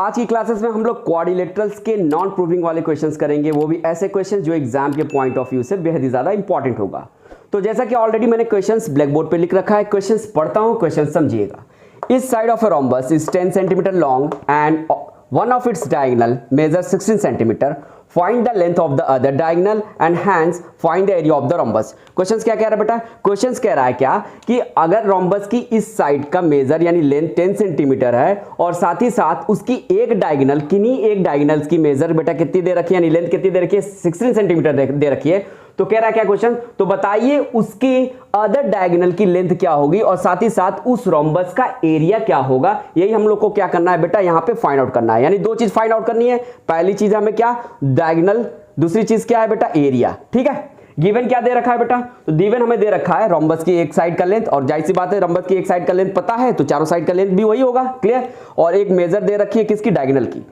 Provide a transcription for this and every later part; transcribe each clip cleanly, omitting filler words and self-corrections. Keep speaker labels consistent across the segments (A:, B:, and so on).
A: आज की क्लासेस में हम लोग क्वाड्रिलेटरल्स के नॉन प्रूविंग वाले क्वेश्चंस करेंगे, वो भी ऐसे क्वेश्चंस जो एग्जाम के पॉइंट ऑफ व्यू से बेहद ही ज्यादा इंपॉर्टेंट होगा। तो जैसा कि ऑलरेडी मैंने क्वेश्चंस ब्लैक बोर्ड पे लिख रखा है, क्वेश्चंस पढ़ता हूं, क्वेश्चन समझिएगा। इस side of a rhombus is 10 centimetre long and one of its diagonal measures 16 centimeter. Find the length of the other diagonal and hence find the area of the rhombus. Questions क्या कह रहा है बेटा? Questions कह रहा है क्या कि अगर रोम्बस की इस साइड का मेजर यानी लेंथ 10 सेंटीमीटर है और साथ ही साथ उसकी एक डायगोनल किन्हीं एक डायगोनल्स की मेजर बेटा कितनी दे रखी है यानी लेंथ कितनी दे रखी है 16 सेंटीमीटर दे रखी है। तो कह रहा है क्या क्वेश्चन, तो बताइए उसकी अदर डायगोनल की लेंथ क्या होगी और साथ ही साथ उस रोम्बस का एरिया क्या होगा। यही हम लोग को क्या करना है बेटा, यहां पे फाइंड आउट करना है। यानी दो चीज फाइंड आउट करनी है। पहली चीज हमें क्या, डायगोनल, दूसरी चीज क्या है बेटा, एरिया। ठीक है, गिवन क्या दे रखा है बेटा, तो गिवन हमें दे रखा है रोम्बस की एक साइड का लेंथ, और जाहिर सी बात है रोम्बस की एक साइड का लेंथ पता है तो चारों साइड का लेंथ भी वही होगा, क्लियर। और एक मेजर दे रखी है किसकी, डायगोनल की।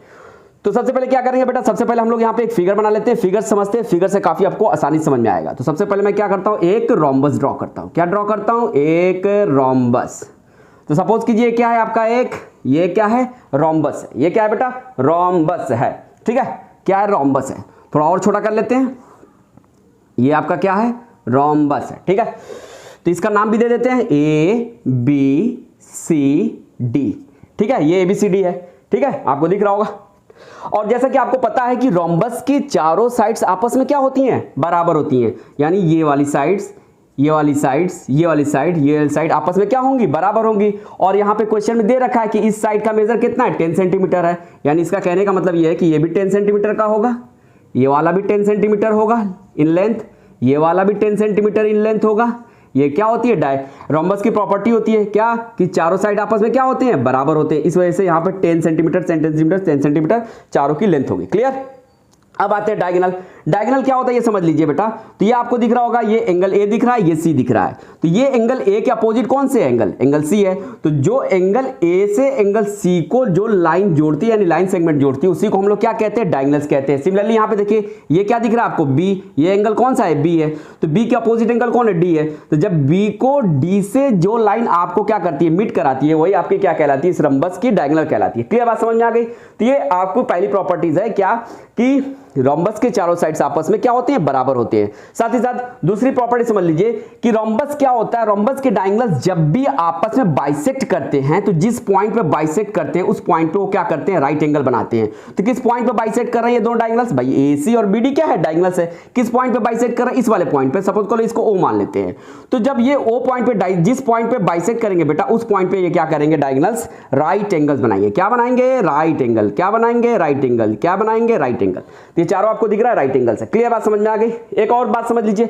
A: तो सबसे पहले क्या करेंगे बेटा, सबसे पहले हम लोग यहाँ पे एक फिगर बना लेते हैं। फिगर समझते हैं, फिगर से काफी आपको आसानी समझ में आएगा। तो सबसे पहले मैं क्या करता हूँ, एक रोम्बस ड्रॉ करता हूँ। क्या ड्रॉ करता हूँ, एक रोम्बस। तो सपोज कीजिए क्या है आपका एक, ये क्या है, रोम्बस है। ये क्या है बेटा, रोम्बस है। ठीक है, क्या है, रोम्बस है। थोड़ा और छोटा कर लेते हैं, ये आपका क्या है, रोम्बस है। ठीक है, तो इसका नाम भी दे देते हैं ए बी सी डी। ठीक है, ये ए बी सी डी है। ठीक है, आपको दिख रहा होगा। और जैसा कि आपको पता है कि रोम्बस की चारों साइड्स आपस में क्या होती हैं, बराबर होती हैं। यानी ये वाली साइड्स, ये वाली साइड्स, ये वाली साइड, ये वाली साइड आपस में क्या होंगी, बराबर होंगी। और यहाँ पे क्वेश्चन में दे रखा है कि इस साइड का मेजर कितना है, 10 सेंटीमीटर है। यानी इसका कहने का मतलब ये है कि ये भी 10 सेंटीमीटर का होगा, ये वाला भी 10 सेंटीमीटर होगा इन लेंथ, ये वाला भी 10 सेंटीमीटर इन लेंथ होगा। ये क्या होती है, रोम्बस की प्रॉपर्टी होती है क्या, कि चारों साइड आपस में क्या होते हैं, बराबर होते हैं। इस वजह से यहाँ पे 10 सेंटीमीटर 10 सेंटीमीटर चारों की लेंथ होगी, क्लियर। अब आते हैं डायगोनल। डायगोनल क्या होता है ये समझ लीजिए बेटा। तो ये आपको दिख रहा होगा, ये एंगल ए दिख रहा है, ये सी दिख रहा है। तो ये एंगल ए के अपोजिट कौन से एंगल, एंगल सी है। तो जो एंगल ए से एंगल सी को जो लाइन जोड़ती है यानी लाइन सेगमेंट जोड़ती है उसी को हम लोग क्या कहते हैं, डायगोनल्स कहते हैं। सिमिलरली यहाँ पे देखिए ये क्या दिख रहा है आपको, बी। ये एंगल कौन सा है, बी है। तो बी के अपोजिट एंगल कौन है, डी है। तो जब बी को डी से जो लाइन आपको क्या करती है, मीट कराती है, वही आपकी क्या कहलाती है, इस रोम्बस की डायगोनल कहलाती है। क्लियर बात समझ में आ गई। तो ये आपको पहली प्रॉपर्टीज है क्या, कि रोम्बस के चारों साइड्स आपस में क्या होते हैं, बराबर होते हैं। साथ ही साथ दूसरी प्रॉपर्टी समझ लीजिए कि रोम्बस क्या होता है, रोम्बस के डायगोनल्स जब भी आपस में बाइसेक्ट करते हैं तो जिस पॉइंट पे बाइसेक्ट करते हैं उस पॉइंट पे वो क्या करते हैं, राइट एंगल बनाते हैं। तो किस पॉइंट पे बाइसेक्ट कर रहे हैं ये दोनों डायगोनल्स, भाई एसी और बीडी क्या है, डायगोनल्स है। किस पॉइंट पे बाइसेक्ट कर रहे हैं, इस वाले पॉइंट पे। सपोज करो इसको ओ मान लेते हैं। तो जब ये ओ पॉइंट पे जिस पॉइंट पे बाइसेक्ट करेंगे बेटा उस पॉइंट पे ये क्या करेंगे, डायगोनल्स राइट एंगल्स बनाएंगे। क्या बनाएंगे, राइट एंगल। क्या बनाएंगे, राइट एंगल। क्या बनाएंगे, राइट एंगल। ये चारों आपको दिख रहा है राइट एंगल से। क्लियर बात समझ में आ गई। एक और बात समझ लीजिए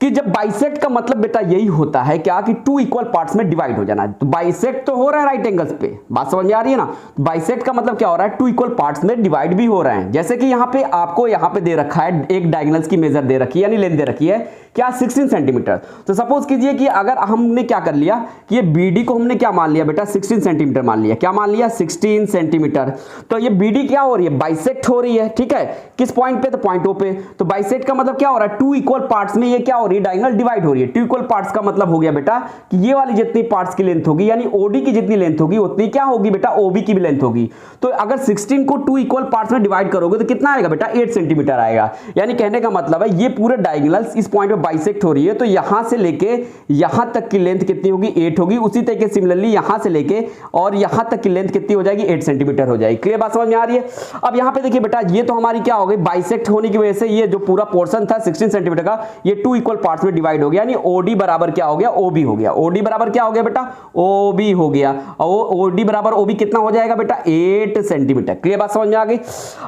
A: कि जब बाइसेक्ट का मतलब बेटा यही होता है क्या, कि टू इक्वल पार्ट्स में डिवाइड हो जाना है। तो बाइसेक्ट तो हो रहा है राइट एंगल्स पे, बात समझ में आ रही है ना। बाइसेक्ट का मतलब क्या हो रहा है, टू इक्वल पार्ट्स में डिवाइड भी हो रहे हैं। जैसे कि यहाँ पे आपको यहाँ पे दे रखा है, एक डायगोनल्स की मेजर दे रखी है यानी लेंथ दे रखी है क्या, 16 सेंटीमीटर। तो सपोज कीजिए कि अगर हमने क्या कर लिया कि ये बीडी को हमने क्या मान लिया बेटा, 16 सेंटीमीटर मान लिया। क्या मान लिया, 16 सेंटीमीटर। तो ये बीडी क्या हो रही है, बाइसेक्ट हो रही है। ठीक है, किस पॉइंट पे, तो पॉइंट ओ पे। तो बाइसेक्ट का मतलब क्या हो रहा है, टू इक्वल पार्ट्स में ये क्या हो रही है, डायगोनल डिवाइड हो रही है। टू इक्वल पार्ट्स का मतलब हो गया बेटा कि ये वाली जितनी पार्ट्स की लेंथ होगी यानी ओडी की जितनी लेंथ होगी उतनी क्या होगी बेटा, ओबी की भी लेंथ होगी। तो अगर 16 को टू इक्वल पार्ट्स में डिवाइड करोगे तो कितना आएगा बेटा, 8 सेंटीमीटर आएगा। यानी कहने का मतलब है ये पूरे डायगोनल्स इस पॉइंट पे बाइसेक्ट हो रही है तो यहां से लेके यहां तक की लेंथ कितनी होगी, 8 होगी। उसी तरीके सिमिलरली यहां से लेके और यहां तक की लेंथ कितनी हो जाएगी, 8 सेंटीमीटर हो जाएगी। क्लियर बात समझ में आ रही है। अब यहां पे देखिए बेटा ये तो हमारी क्या हो गई, बाइसेक्ट होने की वजह से ये जो पूरा पोर्शन था 16 सेंटीमीटर का ये टू इक्वल पार्ट्स में डिवाइड हो गया। यानी ओडी बराबर क्या हो गया, ओबी हो गया। ओडी बराबर क्या हो गया बेटा, ओबी हो गया। और ओडी बराबर ओबी कितना हो जाएगा बेटा, 8 सेंटीमीटर। क्लियर बात समझ में आ गई।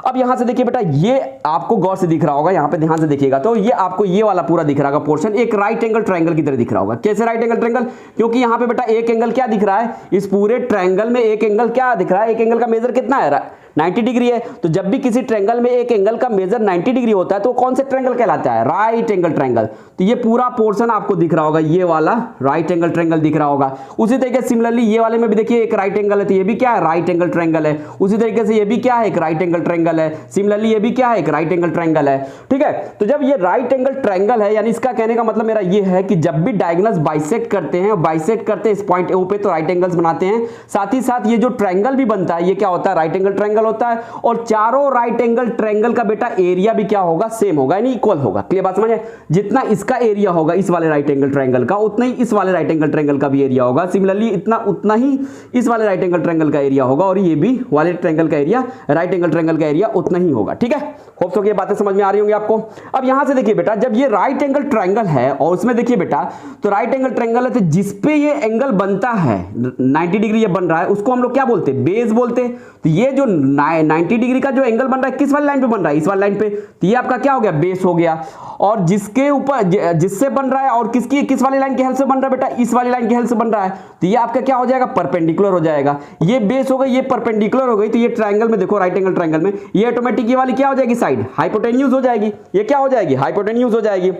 A: अब यहां से देखिए बेटा ये आपको गौर से दिख रहा होगा, यहां पे ध्यान से देखिएगा तो ये आपको ये वाला पूरा दिख रहा होगा पोर्शन एक राइट एंगल ट्रायंगल की तरह दिख रहा होगा। कैसे राइट एंगल ट्रायंगल, क्योंकि यहां पे बेटा एक एंगल क्या दिख रहा है, इस पूरे ट्रायंगल में एक एंगल क्या दिख रहा है, एक एंगल का मेजर कितना है, 90 डिग्री है। तो जब भी किसी ट्रायंगल में एक एंगल का मेजर 90 डिग्री होता है तो कौन से ट्रायंगल कहलाता है? Right angle triangle. तो ये पूरा पोर्शन आपको दिख रहा होगा, ये वाला राइट एंगल ट्रायंगल दिख रहा होगा। उसी तरीके से सिमिलरली ये वाले में भी देखिए एक राइट एंगल है, तो ये भी क्या है? राइट एंगल ट्रायंगल है। उसी तरीके से ये भी क्या है? एक राइट एंगल ट्रायंगल है। सिमिलरली ये भी क्या है? एक राइट एंगल ट्रायंगल है। ठीक है, तो जब ये राइट एंगल ट्रायंगल है, यानी इसका कहने का मतलब मेरा ये है कि जब भी डायगोनल्स बाइसेक्ट करते हैं, बाइसेक्ट करते हैं इस पॉइंट ओ पे, तो राइट एंगल्स बनाते हैं। साथ ही साथ ये जो ट्रायंगल भी बनता है, ये क्या होता है? राइट एंगल ट्रायंगल होता है। और चारों राइट एंगल ट्रायंगल का बेटा एरिया भी क्या होगा? सेम होगा, यानी इक्वल होगा। क्लियर बात समझ? जितना इसका एरिया होगा इस वाले राइट एंगल ट्रायंगल का, उतना ही इस वाले राइट एंगल ट्रायंगल का भी एरिया होगा। सिमिलरली उतना ही इस वाले राइट एंगल ट्रायंगल का एरिया होगा, और ये भी वाले ट्रायंगल का एरिया, राइट एंगल ट्रायंगल का एरिया उतना ही होगा। ठीक है, होप सो ये बातें समझ में आ रही होंगी आपको। अब यहां से देखिए बेटा, जब ये राइट एंगल ट्रायंगल है और उसमें देखिए बेटा, तो राइट एंगल ट्रायंगल है, तो जिसपे ये एंगल बनता है 90 डिग्री ये बन रहा है, उसको हम लोग क्या बोलते हैं? बेस बोलते हैं। तो ये जो 90 डिग्री का जो एंगल बन रहा है किस वाली लाइन पे बन रहा है? इस वाली लाइन पे। तो ये आपका क्या हो गया? बेस हो गया। और जिसके ऊपर जिससे बन रहा है और किस वाली लाइन की हेल्प से बन रहा है बेटा? इस वाली लाइन की हेल्प से बन रहा है। तो ये आपका क्या हो जाएगा? परपेंडिकुलर हो जाएगा। ये बेस हो गई, ये परपेंडिकुलर हो गई। तो ये ट्रायंगल में देखो, राइट एंगल ट्रायंगल में ये ऑटोमेटिक ये वाली क्या हो जाएगी? साइड हाइपोटेन्यूज हो जाएगी। ये क्या हो जाएगी? हाइपोटेन्यूज हो जाएगी।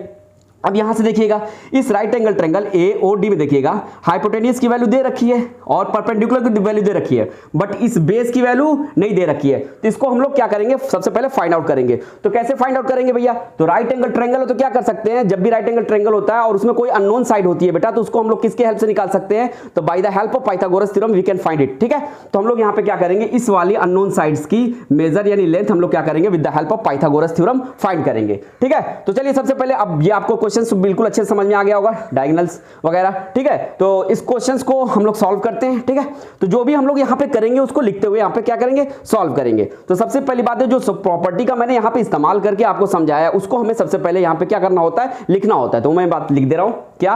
A: अब यहां से देखिएगा, इस राइट एंगल ट्रायंगल AOD में देखिएगा, हाइपोटेन्यूज की वैल्यू दे रखी है और परपेंडिकुलर की वैल्यू दे रखी है, बट इस बेस की वैल्यू नहीं दे रखी है। तो इसको हम लोग क्या करेंगे? सबसे पहले फाइंड आउट करेंगे। तो कैसे फाइंड आउट करेंगे भैया? तो राइट एंगल ट्रायंगल है तो क्या कर सकते हैं, जब भी राइट एंगल ट्रायंगल होता है और उसमें कोई अननोन साइड होती है बेटा, तो उसको हम लोग किसके हेल्प से निकाल सकते हैं? तो by the help of Pythagoras theorem we can find it. ठीक है, तो हम लोग यहां पे क्या करेंगे? इस वाली अननोन साइड्स की मेजर यानी लेंथ हम लोग क्या करेंगे? With the help of Pythagoras theorem find करेंगे। ठीक है, तो चलिए सबसे पहले, अब ये आपको क्वेश्चन बिल्कुल अच्छे समझ में आ गया होगा, डायगोनल्स वगैरह। ठीक है, तो इस क्वेश्चंस को हम लोग सॉल्व करते हैं। ठीक है, तो जो भी हम लोग यहां पे करेंगे उसको लिखते हुए यहां पे क्या करेंगे? सॉल्व करेंगे। तो सबसे पहली बात है, जो प्रॉपर्टी का मैंने यहां पे इस्तेमाल करके आपको समझाया, उसको हमें सबसे पहले यहां पे क्या करना होता है? लिखना होता है। तो मैं बात लिख दे रहा हूं क्या,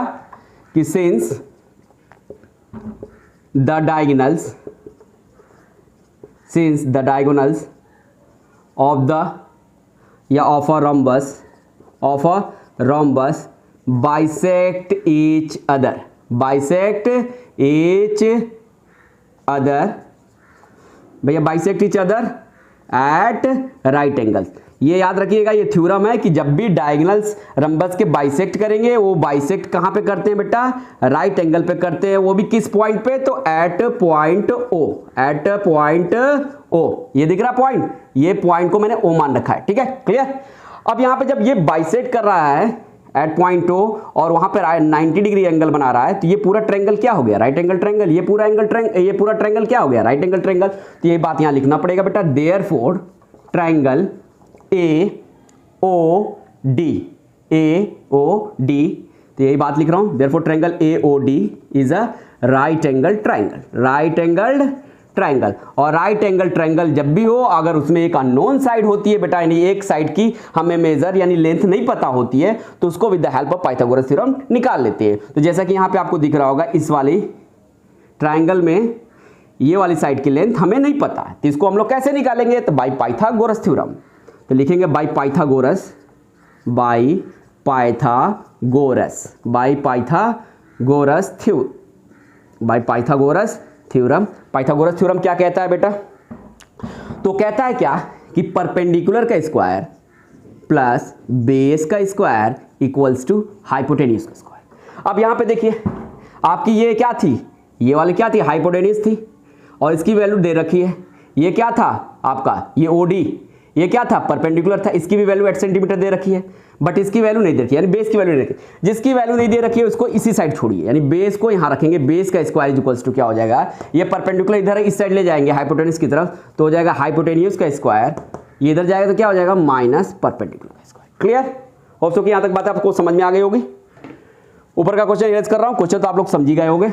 A: कि since the diagonals of the या of a rhombus bisect each other भैया, bisect each other at right angles। ये याद रखिएगा, ये थ्योरम है कि जब भी डायगोनल्स रंबस के बाइसेक्ट करेंगे, वो बाइसेक्ट कहां पे करते हैं बेटा? राइट एंगल पे करते हैं। वो भी किस पॉइंट पे? तो एट पॉइंट O। ये दिख रहा पॉइंट, ये पॉइंट को मैंने O मान रखा है। ठीक है, क्लियर? अब यहां पे जब ये बाइसेक्ट कर रहा है एट पॉइंट O और वहां पे 90 डिग्री एंगल बना रहा है, तो ये पूरा ट्रायंगल क्या हो गया? Right angle triangle. ये पूरा ट्रायंगल क्या हो गया? Right angle triangle. तो ये बात यहां लिखना पड़ेगा बेटा, देयरफॉर ट्रायंगल AOD। तो यही बात लिख रहा हूं, therefore triangle AOD is a right angle triangle. और राइट एंगल ट्रायंगल जब भी हो, अगर उसमें एक अननोन साइड होती है बेटा, यानी एक साइड की हमें मेजर यानी लेंथ नहीं पता होती है, तो उसको with the help of Pythagoras theorem निकाल लेते हैं। तो जैसा कि यहां पे आपको दिख रहा होगा, इस वाली ट्रायंगल में ये वाली साइड की लेंथ हमें नहीं पता है, तो इसको हम लोग कैसे निकालेंगे? तो बाय पाइथागोरस थ्योरम। तो लिखेंगे by Pythagoras theorem. Pythagoras theorem क्या कहता है बेटा? तो कहता है क्या, कि परपेंडिकुलर का स्क्वायर प्लस बेस का स्क्वायर इक्वल्स टू हाइपोटेन्यूज का स्क्वायर। अब यहां पे देखिए, आपकी ये क्या थी? ये वाली क्या थी? हाइपोटेन्यूज थी, और इसकी वैल्यू दे रखी है। ये क्या था आपका? ये OD। ये क्या था? परपेंडिकुलर था। इसकी भी वैल्यू 8 सेंटीमीटर दे रखी है, बट इसकी वैल्यू नहीं दे रखी, यानी बेस की वैल्यू नहीं दे रखी। जिसकी वैल्यू नहीं दे रखी है उसको इसी साइड छोड़िए, यानी बेस को यहां रखेंगे। बेस का स्क्वायर इज इक्वल्स टू क्या हो जाएगा? ये परपेंडिकुलर इधर इस साइड ले जाएंगे हाइपोटेन्यूज की तरफ, तो हो जाएगा हाइपोटेन्यूज का स्क्वायर। ये इधर जाएगा तो क्या हो जाएगा? माइनस परपेंडिकुलर का स्क्वायर। क्लियर? होप सो कि यहां तक बात आपको समझ में आ गई होगी। ऊपर का क्वेश्चन इरेज कर रहा हूं, क्वेश्चन तो आप लोग समझ गए होंगे।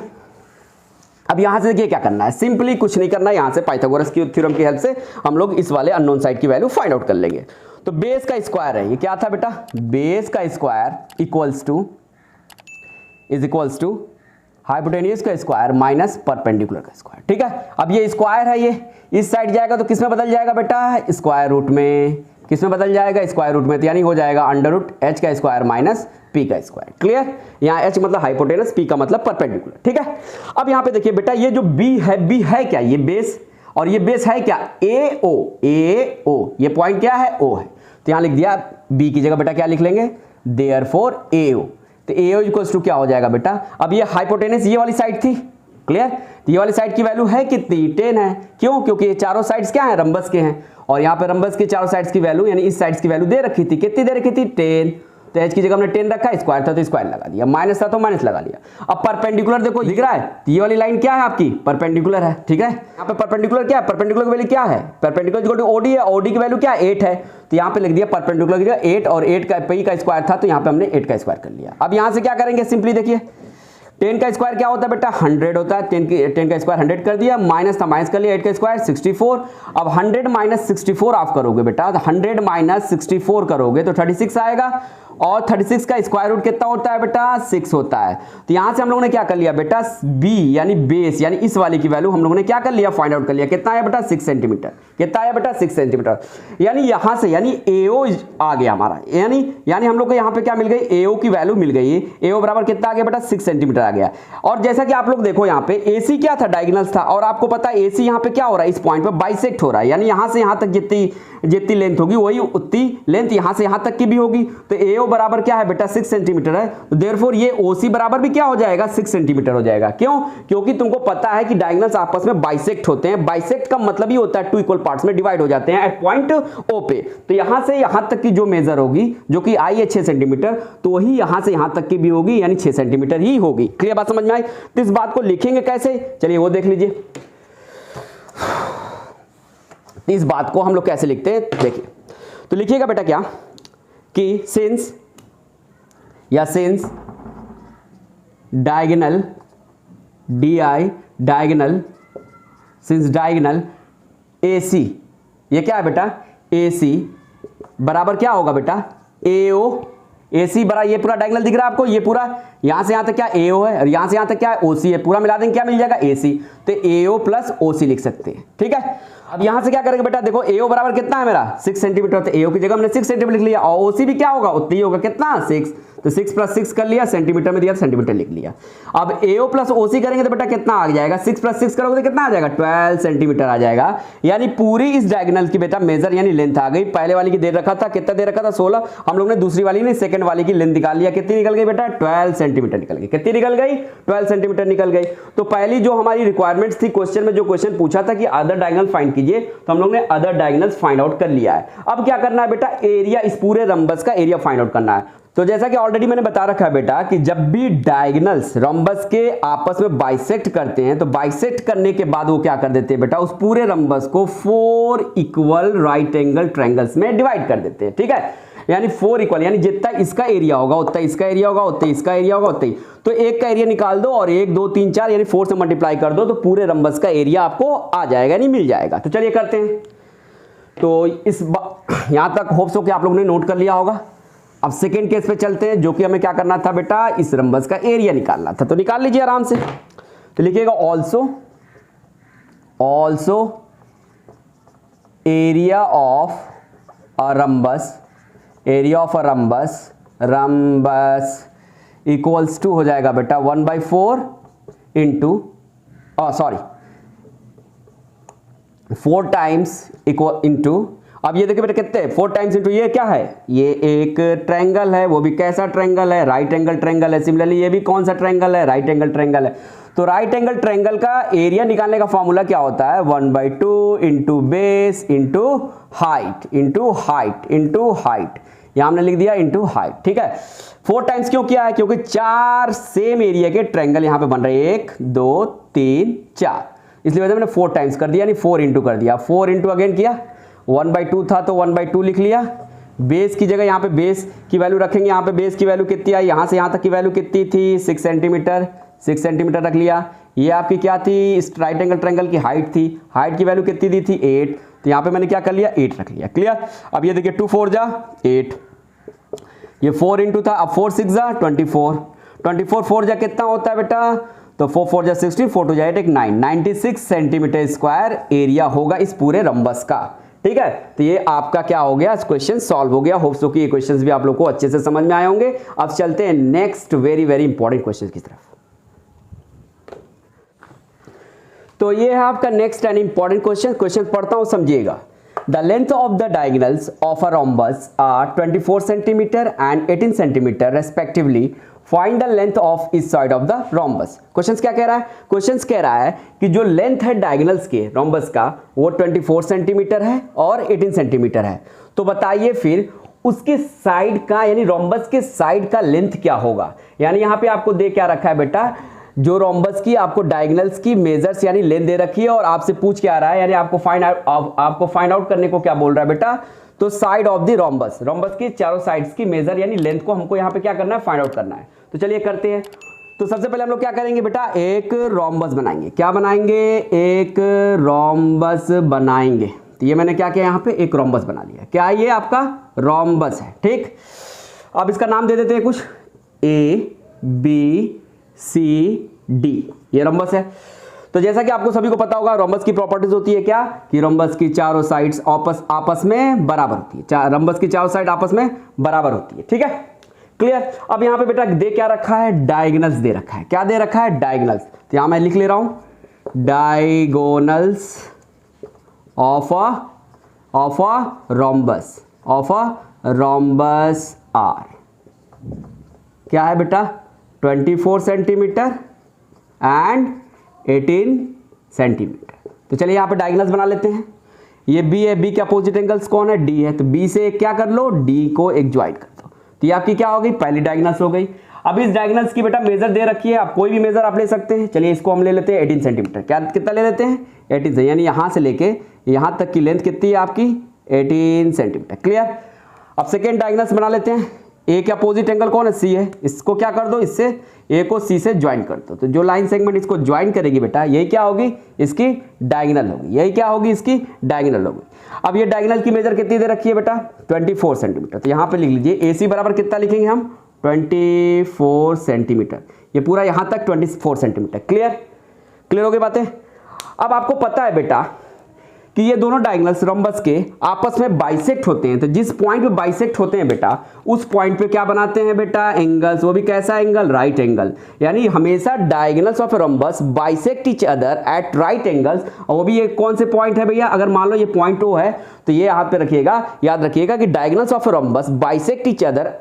A: अब यहां से देखिए क्या करना है, सिंपली कुछ नहीं करना है। यहां से पाइथागोरस की थ्योरम की हेल्प से हम लोग इस वाले अननोन साइड की वैल्यू फाइंड आउट कर लेंगे। तो बेस का स्क्वायर है, ये क्या था बेटा? बेस का स्क्वायर इक्वल्स टू हाइपोटेन्यूज का स्क्वायर माइनस परपेंडिकुलर का स्क्वायर। ठीक है, अब ये स्क्वायर है, ये इस साइड जाएगा तो किसमें बदल जाएगा बेटा? स्क्वायर रूट में। किसमें बदल जाएगा? स्क्वायर रूट में। तो यानी हो जाएगा अंडर रूट H का स्क्वायर माइनस P का स्क्वायर। क्लियर? यहाँ H मतलब हाइपोटेनस, P का मतलब परपेंडिकुलर। ठीक है, अब यहाँ पे देखिए बेटा, ये जो B है क्या? ये बेस, और ये बेस है क्या, ए ओ, ये पॉइंट क्या है, ओ है। तो यहां लिख दिया बी की जगह बेटा क्या लिख लेंगे, देयरफॉर AO। तो AO इक्वल्स टू क्या हो जाएगा बेटा, अब ये हाइपोटेनस ये वाली साइड थी, क्लियर। तो ये वाली साइड की वैल्यू है कितनी, 10 है। क्यों, क्योंकि ये चारों साइड्स क्या है, रंबस के हैं, और यहाँ पे रंबस के चारों साइड्स की वैल्यू यानी इस साइड्स की वैल्यू दे रखी थी, कितनी दे रखी थी, 10। तो एच की जगह हमने 10 रखा, स्क्वायर था तो स्क्वायर लगा दिया, माइनस था तो माइनस लगा लिया। अब परपेंडिकुलर देखो दिख रहा है, तो ये वाली लाइन क्या है आपकी, परपेंडिकुलर है, ठीक है। यहाँ पे परपेंडिकुलर क्या है, परपेंडिकुलर की वैल्यू क्या है, परपेंडिकुलर इक्वल टू OD है, OD की वैल्यू क्या है, 8 है। तो यहाँ पे लिख दिया परपेंडिकुलर की जगह 8, और 8 का पी का स्क्वायर था तो यहाँ पे हमने 8 का स्क्वायर कर लिया। अब यहाँ से क्या करेंगे, सिंपली देखिए 10 का स्क्वायर क्या होता है बेटा, 100 होता है। 10 का स्क्वायर 100 कर दिया, माइनस था माइनस कर लिया, 8 का स्क्वायर 64। अब 100 माइनस 64 आप करोगे बेटा, 100 माइनस 64 करोगे तो 36 आएगा, और 36 का स्क्वायर रूट कितना होता है बेटा, 6 होता है। तो यहां से हम लोगों ने क्या कर लिया बेटा, बी यानी बेस यानी इस वाले की वैल्यू हम लोगों ने क्या कर लिया, फाइंड आउट कर लिया। कितना आया बेटा, 6 सेंटीमीटर। कितना आया बेटा, 6 सेंटीमीटर। यानी यहां से यानी AO आ गया हमारा, यानी हम लोग को यहां पे क्या मिल गई, AO की वैल्यू मिल गई। AO बराबर कितना आ गया बेटा, 6 सेंटीमीटर आ गया। और जैसा कि आप लोग देखो यहाँ पे AC क्या था, डायगोनल्स था, और आपको पता है AC यहाँ पे क्या हो रहा है, इस पॉइंट पे बाइसेक्ट हो रहा है, यानी यहां से यहां तक जितनी लेंथ होगी वही उतनी लेंथ यहां से यहां तक की भी होगी। तो AO बराबर क्या है बेटा, 6 सेंटीमीटर है। तो देयरफॉर ये OC बराबर भी क्या हो जाएगा, 6 सेंटीमीटर हो जाएगा। क्यों, क्योंकि तुमको पता है कि डायगोनल्स आपस में बाइसेक्ट होते हैं। बाइसेक्ट का मतलब ही होता है 2 इक्वल पार्ट्स में डिवाइड हो जाते हैं एट पॉइंट O पे। तो यहां से यहां तक की जो मेजर होगी, जो कि आई है 6 सेंटीमीटर, तो वही यहां से यहां तक की भी होगी, यानी 6 सेंटीमीटर ही होगी। क्लियर बात समझ में आई। तो इस बात को लिखेंगे कैसे, चलिए वो देख लीजिए। इस बात को हम लोग कैसे लिखते हैं, देखिए। तो लिखिएगा बेटा क्या कि since diagonal diagonal since diagonal AC, ये क्या है बेटा, AC बराबर क्या होगा बेटा, AO। AC बराबर ये पूरा डायगोनल दिख रहा है आपको, ये पूरा यहां से यहां तक क्या AO है, और यहां से यहां तक क्या OC है, पूरा मिला देंगे क्या मिल जाएगा, AC। तो AO प्लस OC लिख सकते हैं, ठीक है। अब यहां से क्या करेंगे बेटा, देखो AO बराबर कितना है मेरा, 6 सेंटीमीटर। तो AO की जगह हमने 6 सेंटीमीटर लिख लिया, और OC भी क्या होगा, उतना ही होगा, कितना, 6। तो 6 प्लस 6 कर लिया, सेंटीमीटर में दिया सेंटीमीटर लिख लिया। अब AO प्लस OC करेंगे तो बेटा कितना आ जाएगा, 6 प्लस 6 करोगे तो कितना आ जाएगा, 12 सेंटीमीटर आ जाएगा। यानी पूरी इस डायगोनल की बेटा मेजर यानी लेंथ आ गई। पहले वाली की दे रखा था, कितना दे रखा था, 16। हम लोग ने दूसरी वाली नहीं, सेकंड वाली की लेंथ निकाल लिया, कितनी निकल गई बेटा, 12 सेंटीमीटर निकल गई। कितनी निकल गई, 12 सेंटीमीटर निकल गई। तो पहली जो हमारी रिक्वायरमेंट्स थी क्वेश्चन में, जो क्वेश्चन पूछा था कि अदर डायगोनल फाइंड कीजिए, तो हम लोग ने अदर डायगोनल्स फाइंड आउट कर लिया है। अब क्या करना है बेटा, एरिया, इस पूरे रंबस का एरिया फाइंड आउट करना है। तो जैसा कि ऑलरेडी मैंने बता रखा है बेटा कि जब भी डायगोनल्स रंबस के आपस में बाइसेक्ट करते हैं, तो बाइसेक्ट करने के बाद वो क्या कर देते हैं बेटा, उस पूरे रंबस को 4 इक्वल राइट एंगल ट्रायंगल्स में डिवाइड कर देते हैं, ठीक है। यानी 4 इक्वल, यानी जितना इसका एरिया होगा उतना इसका एरिया होगा, उतना इसका एरिया होगा, उतना ही। तो एक का एरिया निकाल दो और 1 2 3 4 यानी 4 से मल्टीप्लाई कर दो, तो पूरे रंबस का एरिया आपको आ जाएगा, यानी मिल जाएगा। तो चलिए करते हैं। तो यहां तक होप्स हो कि आप लोगों ने नोट कर लिया होगा। अब सेकेंड केस पे चलते हैं, जो कि हमें क्या करना था बेटा, इस रंबस का एरिया निकालना था। तो निकाल लीजिए आराम से। तो लिखिएगा also area of a rhombus equals to हो जाएगा बेटा 1/4 इंटू 4 टाइम्स इक्वल इंटू, अब ये देखिए बेटा कितने, 4 टाइम्स इंटू, ये क्या है, ये एक ट्रायंगल है, वो भी कैसा ट्रायंगल है, राइट एंगल ट्रायंगल है। सिमिलरली ये भी कौन सा ट्रायंगल है, राइट एंगल ट्रायंगल है। तो राइट एंगल ट्रायंगल का एरिया निकालने का फॉर्मूला क्या होता है, 1/2 इंटू बेस इंटू हाइट यहां हमने लिख दिया इंटू हाइट, ठीक है। 4 टाइम्स क्यों किया है, क्योंकि 4 सेम एरिया के ट्रायंगल यहां पे बन रहे हैं, 1 2 3 4, इसलिए वजह मैंने 4 टाइम्स कर दिया, यानी 4 इंटू कर दिया। 4 इंटू अगेन किया, 1/2 था तो 1/2 लिख लिया। बेस की जगह यहाँ पे बेस की वैल्यू रखेंगे, यहाँ पे बेस की वैल्यू कितनी आई, यहाँ से यहाँ तक की वैल्यू कितनी थी, 6 सेंटीमीटर रख लिया। ये आपकी क्या थी, इस राइट एंगल ट्रायंगल की हाइट थी, हाइट की वैल्यू कितनी दी थी, 8। तो यहाँ पे मैंने क्या कर लिया, 8 रख लिया। क्लियर। अब ये देखिए 2 4 जा 8, ये 4 इंटू था, अब 4 6 जा 24, 4 जा कितना होता है बेटा, तो 4 4 जा 16, 4 2 जा 8 9, 96 सेंटीमीटर स्क्वायर एरिया होगा इस पूरे रंबस का, ठीक है। तो ये आपका क्या हो गया, क्वेश्चन सॉल्व हो गया। होप सो कि ये क्वेश्चंस भी आप लोग को अच्छे से समझ में आए होंगे। अब चलते हैं नेक्स्ट वेरी इंपॉर्टेंट क्वेश्चन की तरफ। तो ये है आपका नेक्स्ट एंड इंपॉर्टेंट क्वेश्चन पढ़ता हूं, समझिएगा। The length of the diagonals of a rhombus are 24 centimetre and 18 centimetre respectively, find the length of its side of the rhombus. Question क्या कह रहा है? क्वेश्चन कह रहा है कि जो लेंथ है डायगोनल्स के रोम्बस का वो 24 सेंटीमीटर है और 18 सेंटीमीटर है। तो बताइए फिर उसके साइड का यानी रोम्बस के साइड का लेंथ क्या होगा। यानी यहां पे आपको दे क्या रखा है बेटा, जो रोम्बस की आपको डायगोनल्स की मेजर्स यानी लेंथ दे रखी है और आपसे पूछ क्या रहा है, यानी आपको फाइंड आउट करने को क्या बोल रहा है बेटा, तो side of the rhombus, rhombus की चारों साइड्स की मेजर यानी लेंथ को हमको यहाँ पे क्या करना है, फाइंड आउट करना है। तो चलिए करते हैं। तो सबसे पहले हम लोग क्या करेंगे बेटा, एक रोम्बस बनाएंगे। क्या बनाएंगे? एक रोम्बस बनाएंगे। तो ये मैंने क्या किया, यहाँ पे एक रोम्बस बना लिया। क्या ये आपका रोम्बस है, ठीक। अब इसका नाम दे देते हैं कुछ, ABCD, ये रोम्बस है। तो जैसा कि आपको सभी को पता होगा रोम्बस की प्रॉपर्टीज होती है क्या, कि रोम्बस की चारों साइड्स आपस में बराबर होती है। रोम्बस की चारों साइड आपस में बराबर होती है, ठीक है, क्लियर। अब यहां पे बेटा दे क्या रखा है, डायगोनल्स दे रखा है। क्या दे रखा है? डायगोनल्स। तो यहां मैं लिख ले रहा हूं, diagonals of a rhombus are क्या है बेटा, 24 सेंटीमीटर एंड 18 सेंटीमीटर। तो चलिए यहाँ पे डायगोनल्स बना लेते हैं। ये बी है, बी के अपोजिट एंगल्स कौन है, डी है। तो बी से क्या कर लो, डी को एक ज्वाइन कर दो। तो ये आपकी क्या हो गई, पहली डायगोनल्स हो गई। अब इस डायगोनल्स की बेटा मेजर दे रखी है, आप कोई भी मेजर आप ले सकते हैं। चलिए इसको हम ले लेते हैं 18 सेंटीमीटर। क्या कितना ले लेते हैं, 18 से, यानी यहाँ से लेके यहाँ तक की लेंथ कितनी है आपकी, 18 सेंटीमीटर, क्लियर। अब सेकेंड डायगोनल्स बना लेते हैं। ए के अपोजिट एंगल कौन है, सी है। इसको क्या कर दो, इससे ए को सी से ज्वाइन कर दो। तो जो लाइन सेगमेंट इसको ज्वाइन करेगी बेटा, यही क्या होगी, इसकी डायगोनल होगी। यही क्या होगी, इसकी डायगोनल होगी। अब ये डायगोनल की मेजर कितनी दे रखी है बेटा, 24 सेंटीमीटर। तो यहाँ पे लिख लीजिए AC बराबर कितना लिखेंगे हम, 24 सेंटीमीटर। ये पूरा यहाँ तक 24 सेंटीमीटर, क्लियर हो गई बातें। अब आपको पता है बेटा कि ये दोनों डायगोनल्स रोम्बस के आपस में बाइसेक्ट होते हैं। तो जिस पॉइंट पे बाइसेक्ट होते हैं बेटा, उस पॉइंट पे क्या बनाते हैं बेटा, एंगल्स। वो भी कैसा एंगल, राइट एंगल। यानी हमेशा diagonals of rhombus bisect each other at right angles. और वो भी ये कौन से पॉइंट है भैया, अगर मान लो ये पॉइंट O है तो ये हाथ पे रखिएगा, याद रखिएगा कि diagonals of rhombus bisect each other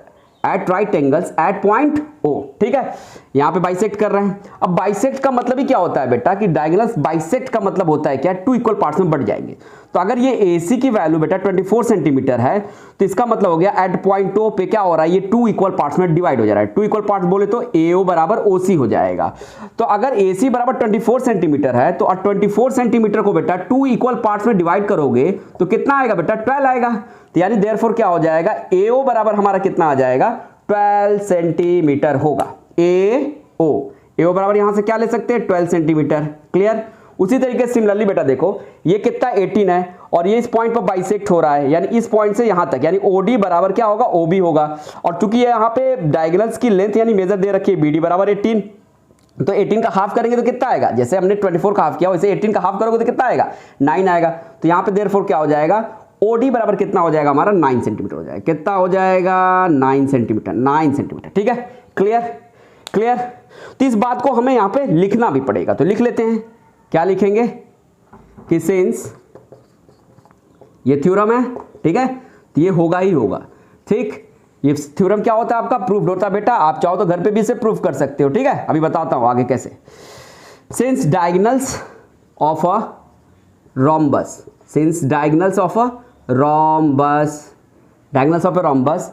A: at right angles eight point O, ठीक है। यहां पे बाइसेक्ट कर रहे हैं। अब बाइसेक्ट का मतलब ही क्या होता है बेटा, कि डायगोनल्स बाइसेक्ट का मतलब होता है क्या, 2 इक्वल पार्ट्स में बढ़ जाएंगे। तो अगर ये AC की वैल्यू बेटा 24 सेंटीमीटर है, तो इसका मतलब हो गया एट पॉइंट O पे क्या हो रहा है, ये 2 इक्वल पार्ट्स में डिवाइड हो जा रहा है। 2 इक्वल पार्ट्स बोले तो AO बराबर OC हो जाएगा। तो अगर AC बराबर 24 सेंटीमीटर है, तो 24 सेंटीमीटर को बेटा 2 इक्वल पार्ट्स में डिवाइड करोगे तो कितना आएगा बेटा, 12 आएगा। तो यानी देयरफॉर क्या हो जाएगा, AO बराबर हमारा कितना आ जाएगा, 12 सेंटीमीटर होगा। AO बराबर यहां से क्या ले सकते हैं, 12 सेंटीमीटर, क्लियर। उसी तरीके से सिमिलरली बेटा देखो, ये कितना 18 है और ये इस पॉइंट पर बाइसेक्ट हो रहा है, यानी इस पॉइंट से यहां तक, यानी OD बराबर क्या होगा, OB होगा। और चूंकि ये यहाँ पे डायगोनल्स की लेंथ यानी मेजर दे रखी है, BD बराबर 18, तो 18 का हाफ करेंगे तो कितना आएगा, जैसे हमने 24 का हाफ किया वैसे 18 का हाफ करोगे तो कितना आएगा, 9 आएगा। तो यहाँ पे देयरफॉर क्या हो जाएगा, OD बराबर कितना हो जाएगा हमारा, 9 सेंटीमीटर हो जाएगा। कितना हो जाएगा, 9 सेंटीमीटर, ठीक है, क्लियर। तो इस बात को हमें यहाँ पे लिखना भी पड़ेगा, तो लिख लेते हैं। क्या लिखेंगे कि सिंस ये थ्योरम है, ठीक है, तो ये होगा ही होगा, ठीक। ये थ्योरम क्या होता है आपका, प्रूफ होता है बेटा। आप चाहो तो घर पे भी इसे प्रूफ कर सकते हो, ठीक है। अभी बताता हूं आगे कैसे। Since diagonals of a rhombus, diagonals of a rhombus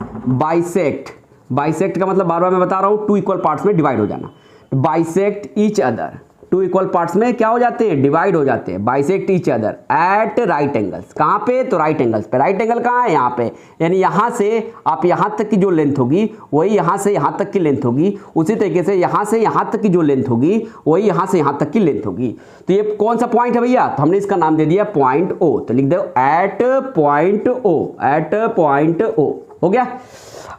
A: bisect का मतलब बार बार मैं बता रहा हूं, 2 इक्वल पार्ट्स में डिवाइड हो जाना। Bisect each other, 2 equal parts में क्या हो जाते हैं, डिवाइड हो जाते हैं। Bisect each other at right angles, कहां पे, तो राइट एंगल्स पे। राइट एंगल कहां है, यहां पे, यानी यहां से आप यहां तक की जो लेंथ होगी वही यहां से यहां तक की लेंथ होगी। उसी तरीके से यहां से यहां तक की जो लेंथ होगी वही यहां से यहां तक की लेंथ होगी। तो ये कौन सा पॉइंट है भैया, तो हमने इसका नाम दे दिया पॉइंट O। तो लिख दो एट पॉइंट O, हो गया।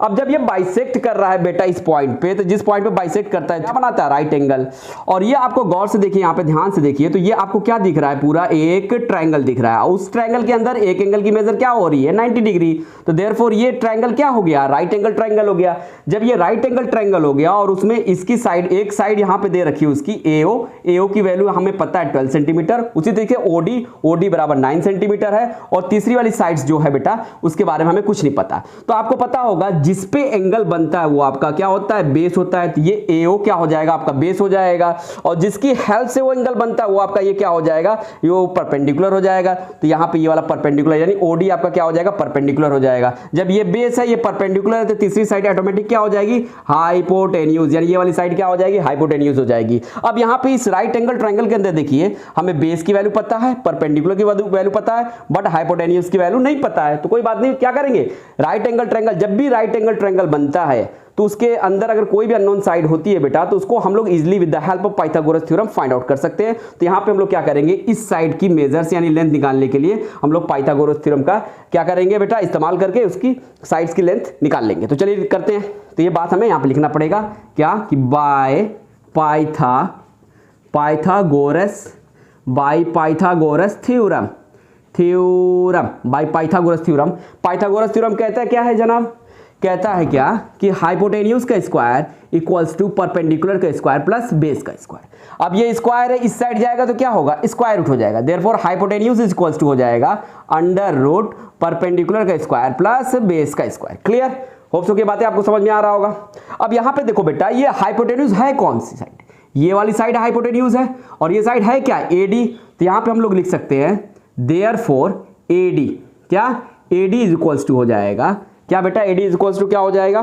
A: अब जब ये बाइसेक्ट कर रहा है बेटा इस पॉइंट पे, तो जिस पॉइंट पे बाइसेक्ट करता है क्या बनाता है, राइट एंगल। और ये आपको गौर से देखिए, यहाँ पे ध्यान से देखिए, तो ये आपको क्या दिख रहा है, पूरा एक ट्रायंगल दिख रहा है। उस ट्रायंगल के अंदर एक एंगल की मेजर क्या हो रही है, 90 डिग्री। तो देयरफॉर ये ट्रायंगल क्या हो गया, राइट एंगल ट्रायंगल हो गया। जब ये राइट एंगल ट्रायंगल हो गया और उसमें इसकी साइड, एक साइड यहाँ पे दे रखी है उसकी AO की वैल्यू हमें पता है 12 सेंटीमीटर। उसी तरीके OD बराबर 9 सेंटीमीटर है। और तीसरी वाली साइड्स जो है बेटा उसके बारे में हमें कुछ नहीं पता। तो आपको पता होगा जिस पे एंगल बनता है वो आपका क्या होता है, बेस होता है। तो ये AO क्या हो जाएगा, आपका बेस हो जाएगा। और जिसकी हेल्प से वो एंगल बनता है वो आपका ये क्या हो जाएगा, ये परपेंडिकुलर हो जाएगा। तो यहाँ पे ये वाला परपेंडिकुलर यानी OD आपका क्या हो जाएगा, परपेंडिकुलर हो जाएगा। जब ये बेस है, ये परपेंडिकुलर है, तो तीसरी साइड ऑटोमेटिक क्या हो जाएगी, हाइपोटेन्यूज, यानी ये वाली साइड क्या हो जाएगी, हाइपोटेन्यूज हो जाएगी। अब यहाँ पे इस राइट एंगल ट्रायंगल के अंदर देखिए, हमें बेस की वैल्यू पता है, परपेंडिकुलर की वैल्यू पता है, बट हाइपोटेन्यूज की वैल्यू नहीं पता है। तो कोई बात नहीं, क्या करेंगे, राइट एंगल ट्रायंगल, जब भी राइट एंगल ट्रायंगल बनता है तो उसके अंदर अगर कोई भी अननोन साइड होती है बेटा, तो उसको हम लोग easily with the help of Pythagoras theorem find out कर सकते हैं। तो यहाँ पे हम लोग क्या करेंगे, इस साइड की मेजर्स यानी लेंथ निकालने के लिए हम लोग पाइथागोरस थ्योरम का क्या करेंगे बेटा, इस्तेमाल करके उसकी साइड्स की लेंथ निकाल लेंगे। तो चलिए करते हैं। तो ये बात हमें यहाँ पे लिखना पड़ेगा क्या, कि by Pythagoras theorem, by Pythagoras theorem. Pythagoras theorem कहता है क्या है जनाब, कहता है क्या कि हाइपोटेन्यूज का स्क्वायर इक्वल्स टू परपेंडिकुलर का स्क्वायर प्लस बेस का स्क्वायर। अब ये स्क्वायर है, इस साइड जाएगा तो क्या होगा, स्क्वायर रूट हो जाएगा। Therefore hypotenuse is equals to हो जाएगा अंडर रूट परपेंडिकुलर का स्क्वायर प्लस बेस का स्क्वायर। क्लियर, होप सो की बातें आपको समझ में आ रहा होगा। अब यहाँ पे देखो बेटा, ये हाइपोटेन्यूज है कौन सी साइड, ये वाली साइड हाइपोटेन्यूज है, और ये साइड है क्या, AD। तो यहाँ पे हम लोग लिख सकते हैं देयरफॉर AD क्या, AD इज इक्वल्स टू हो जाएगा क्या बेटा, AD इज इक्वल्स टू क्या हो जाएगा,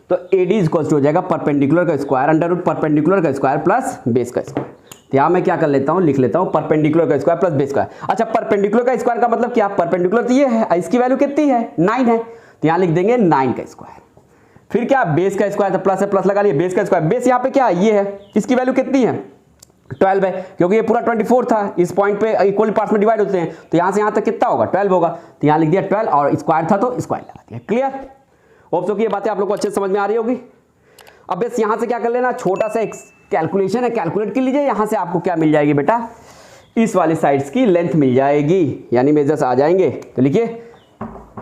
A: तो AD इज इक्वल्स टू हो जाएगा परपेंडिकुलर का स्क्वायर अंडर रूट परपेंडिकुलर का स्क्वायर प्लस बेस का स्क्वायर। तो यहाँ मैं क्या कर लेता हूँ, लिख लेता हूँ परपेंडिकुलर का स्क्वायर प्लस बेस का। अच्छा, परपेंडिकुलर का स्क्वायर का मतलब क्या, परपेंडिकुलर तो ये है, इसकी वैल्यू कितनी है, 9 है। तो यहाँ लिख देंगे 9 का स्क्वायर। फिर क्या, बेस का स्क्वायर, तो प्लस है, प्लस लगा लिए, बेस का स्क्वायर। बेस यहाँ पे क्या है, ये है, इसकी वैल्यू कितनी है, 12 है, क्योंकि ये पूरा 24 था, इस पॉइंट पे इक्वल पार्ट्स में डिवाइड होते हैं। तो यहाँ से यहाँ तक कितना होगा, 12 होगा। तो यहाँ लिख दिया 12, और स्क्वायर था तो स्क्वायर लगा दिया। क्लियर, होप सो कि ये बातें आप लोग को अच्छे से समझ में आ रही होगी। अब बस यहाँ से क्या कर लेना, छोटा सा एक कैलकुलेशन है, कैलकुलेट कर लीजिए। यहाँ से आपको क्या मिल जाएगी बेटा, इस वाली साइड्स की लेंथ मिल जाएगी, यानी मेजर्स आ जाएंगे। तो लिखिए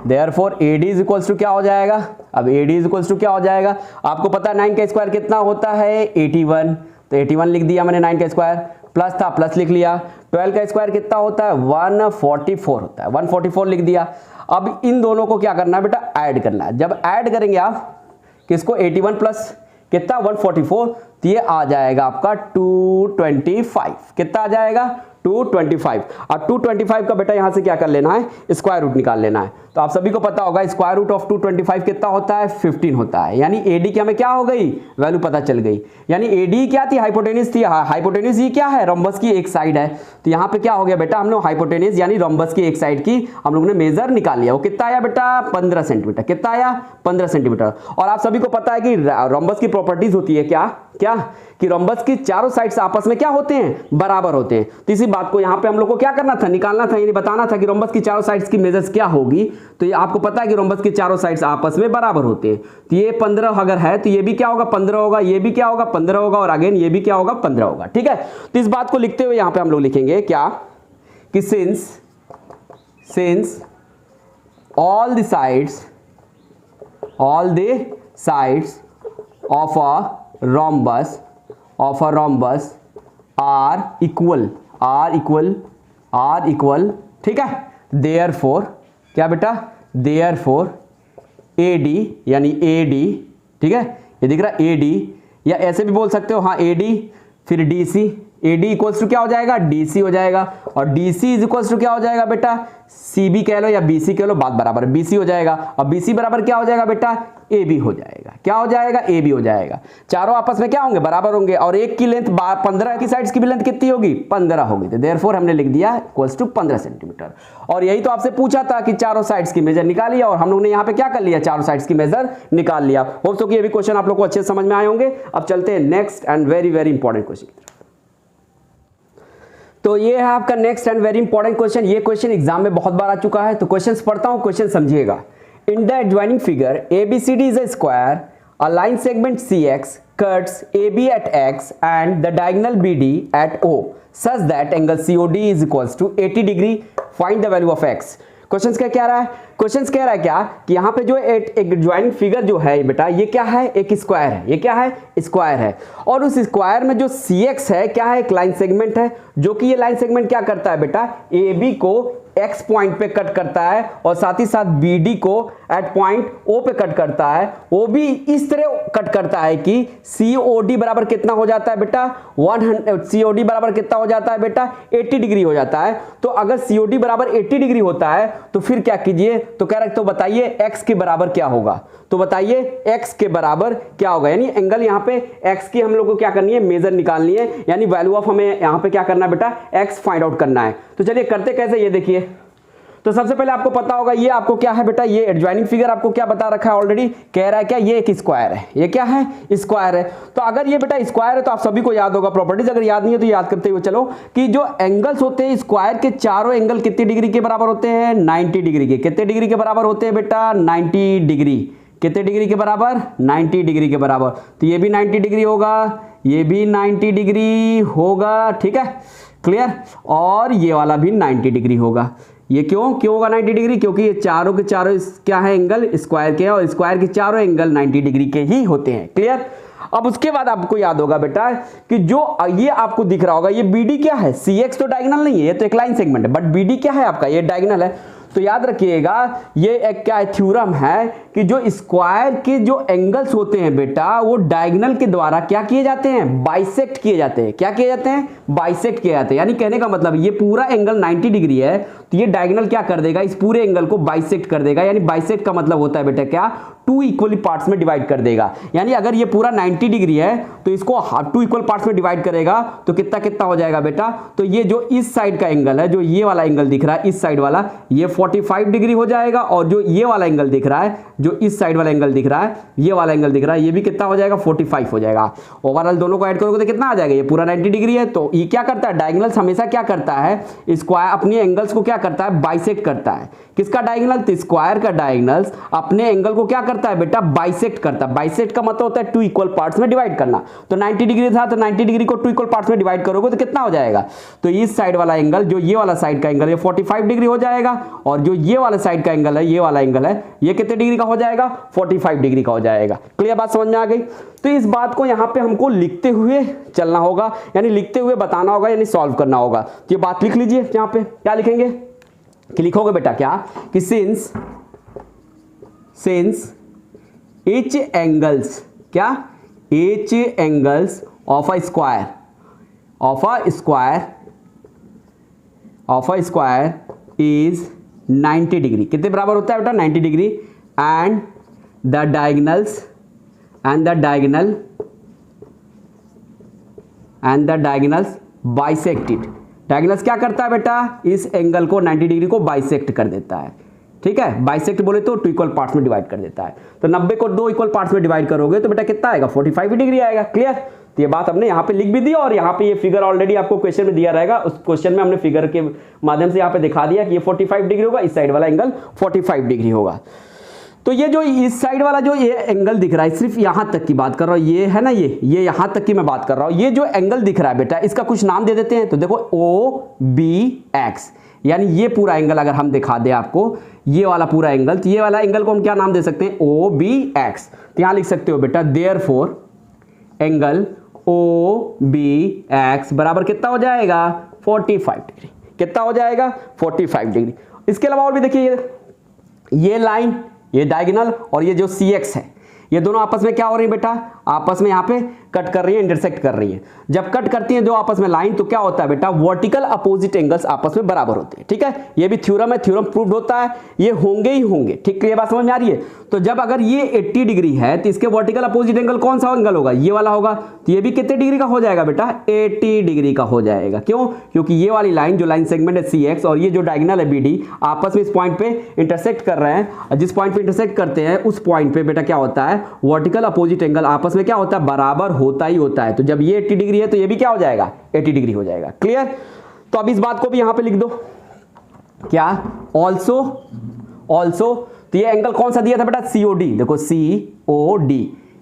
A: therefore AD is equals to क्या हो जाएगा, अब AD इज इक्वल्स टू क्या हो जाएगा, आपको पता है 9 का स्क्वायर कितना होता है, 81। तो 81 लिख दिया मैंने, 9 का स्क्वायर, प्लस था प्लस लिख लिया। 12 का स्क्वायर कितना होता है, 144 होता है, 144 लिख दिया। अब इन दोनों को क्या करना है बेटा, ऐड करना है। जब ऐड करेंगे आप किसको, 81 प्लस कितना 144, तो ये आ जाएगा आपका 225। कितना आ जाएगा, 225। और 225 का बेटा यहाँ से क्या कर लेना है, स्क्वायर रूट निकाल लेना है। तो आप सभी को पता होगा स्क्वायर रूट ऑफ 225 कितना होता है, 15 होता है। यानी AD की हमें क्या हो गई, वैल्यू पता चल गई। यानी AD क्या थी, हाइपोटेन्यूज थी। हाइपोटेन्यूज ये क्या है, रोम्बस की एक साइड है। तो यहाँ पे क्या हो गया बेटा, हम लोग हाइपोटेन्यूज यानी रोम्बस की एक साइड की हम लोग ने मेजर निकाल लिया। वो कितना आया बेटा, 15 सेंटीमीटर। कितना आया, 15 सेंटीमीटर। और आप सभी को पता है कि रोम्बस की प्रॉपर्टीज होती है क्या, कि रोम्बस की चारों साइड्स आपस में क्या होते हैं, बराबर होते हैं। तो इसी बात को यहाँ पे हम लोग को क्या करना था, निकालना था, यानी बताना था कि रोम्बस की चारों साइड्स की मेजर्स क्या होगी। तो ये आपको पता है कि रोम्बस की चारों साइड्स आपस में बराबर होते हैं। तो ये 15 अगर है तो ये भी क्या होगा, 15 होगा, ये भी क्या होगा, 15 होगा, और अगेन ये भी क्या होगा, 15 होगा। ठीक है, तो इस बात को लिखते हुए यहाँ पे हम लोग लिखेंगे क्या, कि since all the sides of a rhombus are equal, ठीक है। therefore क्या बेटा, therefore AD यानी AD, ठीक है, ये दिख रहा है AD, या ऐसे भी बोल सकते हो हाँ AD, फिर DC, AD इक्वल्स टू क्या हो जाएगा, DC हो जाएगा, और DC इज इक्वल्स टू क्या हो जाएगा बेटा, CB कह लो या BC कह लो, बात बराबर, BC हो जाएगा। अब BC बराबर क्या हो जाएगा बेटा, AB हो जाएगा। क्या हो जाएगा, AB हो जाएगा। चारों आपस में क्या होंगे, बराबर होंगे, और एक की लेंथ 15 की साइड्स की भी लेंथ कितनी होगी, 15 होगी। तो देयरफॉर हमने लिख दिया इक्वल्स टू 15 सेंटीमीटर। और यही तो आपसे पूछा था कि चारों साइड्स की मेजर निकालिए, और हम लोग ने यहाँ पे क्या कर लिया, चारों साइड्स की मेजर निकाल लिया। होप सो कि ये भी क्वेश्चन आप लोग को अच्छे से समझ में आए होंगे। अब चलते हैं next and very very important question. तो ये है आपका next and very important question. ये क्वेश्चन एग्जाम में बहुत बार आ चुका है, तो क्वेश्चंस पढ़ता हूं, क्वेश्चन समझिएगा। In the adjoining figure, ABCD is a square. A line segment CX cuts AB at X and the diagonal BD at O such that angle COD is equals to 80 degree. Find the value of X. Question क्या कह रहा है? Question कह रहा है क्या कि यहाँ पे जो एक ज्वाइनिंग फिगर जो है बेटा, ये क्या है? एक स्क्वायर है। ये क्या है? स्क्वायर है। और उस स्क्वायर में जो CX है क्या है? एक लाइन सेगमेंट है, जो कि ये लाइन सेगमेंट क्या करता है बेटा? AB को X पॉइंट पे कट करता है और साथ ही साथ BD को एट पॉइंट O पे कट करता है। वो भी इस तरह कट करता है कि COD बराबर कितना हो जाता है बेटा? 100 COD बराबर कितना हो जाता है बेटा? 80 डिग्री हो जाता है। तो अगर COD बराबर 80 डिग्री होता है तो फिर क्या कीजिए, तो कह रहे तो बताइए x के बराबर क्या होगा? तो बताइए x के बराबर क्या होगा? यानी एंगल यहाँ पे x की हम लोग को क्या करनी है? मेजर निकालनी है, यानी वैल्यू ऑफ हमें यहाँ पे क्या करना है बेटा? x फाइंड आउट करना है। तो चलिए करते कैसे, ये देखिए। तो सबसे पहले आपको पता होगा ये आपको क्या है बेटा? ये एडजॉइनिंग फिगर आपको क्या बता रखा है ऑलरेडी? कह रहा है क्या? ये एक स्क्वायर है। ये क्या है? स्क्वायर है। तो अगर ये बेटा स्क्वायर है तो आप सभी को याद होगा प्रॉपर्टीज, अगर याद नहीं है तो याद करते हुए चलो कि जो एंगल्स होते हैं स्क्वायर के, चारों एंगल कितनी डिग्री के बराबर होते हैं? 90 डिग्री के। कितने डिग्री के बराबर होते हैं बेटा? 90 डिग्री। कितने डिग्री के बराबर? 90 डिग्री के बराबर। तो ये भी 90 डिग्री होगा, ये भी 90 डिग्री होगा, ठीक है, क्लियर। और ये वाला भी 90 डिग्री होगा। ये क्यों होगा 90 डिग्री? क्योंकि ये चारों के चारों क्या है? एंगल स्क्वायर के हैं और स्क्वायर के चारों एंगल 90 डिग्री के ही होते हैं, क्लियर। अब उसके बाद आपको याद होगा बेटा कि जो ये आपको दिख रहा होगा, ये BD क्या है? CX तो डायगोनल नहीं है, ये तो एक लाइन सेगमेंट है, बट BD क्या है आपका? ये डायगोनल है। तो याद रखिएगा ये एक क्या है? थ्योरम है कि जो स्क्वायर के जो एंगल्स होते हैं बेटा, वो डायगोनल के द्वारा क्या किए जाते हैं? बाइसेक्ट किए जाते हैं। क्या किए जाते हैं? बाइसेक्ट किए जाते हैं। यानी कहने का मतलब ये पूरा एंगल 90 डिग्री है तो ये डायगोनल क्या कर देगा? इस पूरे एंगल को बाइसेक्ट कर देगा। यानी बाइसेक्ट का मतलब होता है बेटा क्या? 2 इक्वली पार्ट्स में डिवाइड कर देगा। यानी अगर ये पूरा 90 डिग्री है तो इसको 2 इक्वल पार्ट्स में डिवाइड करेगा तो कितना कितना हो जाएगा बेटा? तो ये जो इस साइड का एंगल है, जो ये वाला एंगल दिख रहा है इस साइड वाला, ये 45 डिग्री हो जाएगा। और जो ये वाला एंगल दिख रहा है, जो इस साइड वाला एंगल दिख रहा है, ये वाला एंगल दिख रहा है, ये भी कितना हो जाएगा? 45 हो जाएगा। ओवरऑल दोनों को ऐड करोगे तो कितना आ जाएगा? ये पूरा 90 डिग्री है। तो ये क्या करता है? डायगोनल्स हमेशा क्या करता है? स्क्वायर अपनी एंगल्स को क्या करता है? बाइसेक्ट करता है। किसका डायगोनल? तो स्क्वायर का डायगोनल्स अपने एंगल को क्या करता है बेटा? बाइसेक्ट करता है। बाइसेक्ट का मतलब होता है 2 इक्वल पार्ट्स में डिवाइड करना। तो 90 डिग्री था तो 90 डिग्री को 2 इक्वल पार्ट्स में डिवाइड करोगे तो कितना हो जाएगा? तो इस साइड वाला एंगल, जो ये वाला साइड का एंगल है, 45 डिग्री हो जाएगा। और जो ये वाला साइड का एंगल है, ये वाला एंगल है, ये कितने डिग्री का हो जाएगा? 45 डिग्री का हो जाएगा। क्लियर बात समझ में आ गई? तो इस बात को यहां पे हमको लिखते हुए चलना होगा, यानी लिखते हुए बताना होगा, यानी सॉल्व करना होगा। तो ये बात लिख लीजिए। यहां पे क्या लिखेंगे कि लिखोगे बेटा क्या कि सिंस each angles क्या? each angles of a square is 90 degree. कितने बराबर होता है बेटा? 90 degree. And the diagonals bisected. Diagonals क्या करता है बेटा? इस एंगल को 90 डिग्री को बाइसेक्ट कर देता है, ठीक है। बाइसेक्ट बोले तो 2 इक्वल पार्ट्स में डिवाइड कर देता है। तो 90 को 2 इक्वल पार्ट्स में डिवाइड करोगे तो बेटा कितना आएगा? 45 डिग्री आएगा। क्लियर? तो ये बात हमने यहाँ पे लिख भी दी और यहाँ पे ये फिगर ऑलरेडी आपको क्वेश्चन में दिया रहेगा। उस क्वेश्चन में हमने फिगर के माध्यम से यहाँ पे दिखा दिया कि ये 45 डिग्री होगा, इस साइड वाला एंगल 45 डिग्री होगा। तो ये जो इस साइड वाला जो ये एंगल दिख रहा है, सिर्फ यहां तक की बात कर रहा हूं, ये है ना, ये यहां तक की मैं बात कर रहा हूं। ये जो एंगल दिख रहा है बेटा, इसका कुछ नाम दे देते हैं। तो देखो OBX, यानी ये पूरा एंगल अगर हम दिखा दे आपको, ये वाला पूरा एंगल, तो ये वाला एंगल को हम क्या नाम दे सकते हैं? OBX। तो यहां लिख सकते हो बेटा देयरफॉर एंगल OBX बराबर कितना हो जाएगा? 45 डिग्री। कितना हो जाएगा? 45 डिग्री। इसके अलावा और भी देखिए, ये लाइन, ये डायगोनल और ये जो CX है, ये दोनों आपस में क्या हो रही है बेटा? आपस में यहाँ पे कट कर रही है, इंटरसेक्ट कर रही है। जब कट करती है दो आपस में लाइन, तो क्या होता है बेटा? वर्टिकल अपोजिट एंगल्स आपस में बराबर होते हैं, ठीक है। ये भी थ्योरम है, थ्योरम प्रूव्ड होता है, ये होंगे ही होंगे, ठीक। ये बात समझ में आ रही है? तो जब अगर ये 80 डिग्री है तो इसके वर्टिकल अपोजिट एंगल कौन सा एंगल होगा? ये वाला होगा। तो ये भी कितने डिग्री का हो जाएगा बेटा? 80 डिग्री का हो जाएगा। क्यों? क्योंकि ये वाली लाइन, जो लाइन सेगमेंट है CX और ये जो डायगोनल है BD, आपस में इस पॉइंट पे इंटरसेक्ट कर रहे हैं। जिस पॉइंट पे इंटरसेक्ट करते हैं उस पॉइंट पे बेटा क्या होता है? वर्टिकल अपोजिट एंगल आपस में क्या होता है? बराबर होता ही होता है। तो जब ये 80 डिग्री है तो ये भी क्या हो जाएगा? 80 डिग्री हो जाएगा। क्लियर? तो अब इस बात को भी यहां पे लिख दो क्या? ऑल्सो तो ये एंगल कौन सा दिया था बेटा, COD, देखो COD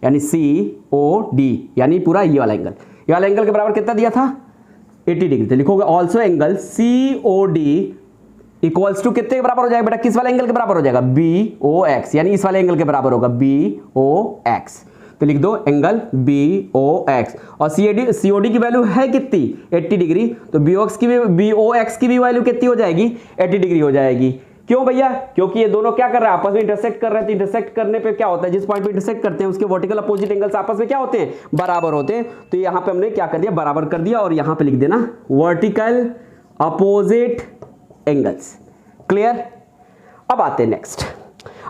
A: यानी COD यानी पूरा ये वाला एंगल, ये वाला एंगल के बराबर कितना दिया था 80 डिग्री। तो लिखोगे also angle COD equals to कितने के बराबर हो जाएगा बेटा, किस वाले एंगल के बराबर हो जाएगा, BOX यानी इस वाले एंगल के बराबर होगा BOX। तो लिख दो एंगल BOX और COD की वैल्यू है कितनी 80 डिग्री, तो BOX की भी वैल्यू कितनी हो जाएगी 80 डिग्री हो जाएगी। क्यों भैया, क्योंकि ये दोनों क्या कर रहे हैं, आपस में इंटरसेक्ट कर रहे हैं। तो इंटरसेक्ट करने पे क्या होता है, जिस पॉइंट पे इंटरसेक्ट करते हैं उसके वर्टिकल अपोजिट एंगल्स आपस में क्या होते हैं, बराबर होते हैं। तो यहाँ पे हमने क्या कर दिया, बराबर कर दिया और यहाँ पे लिख देना वर्टिकल अपोजिट एंगल्स। क्लियर। अब आते हैं नेक्स्ट।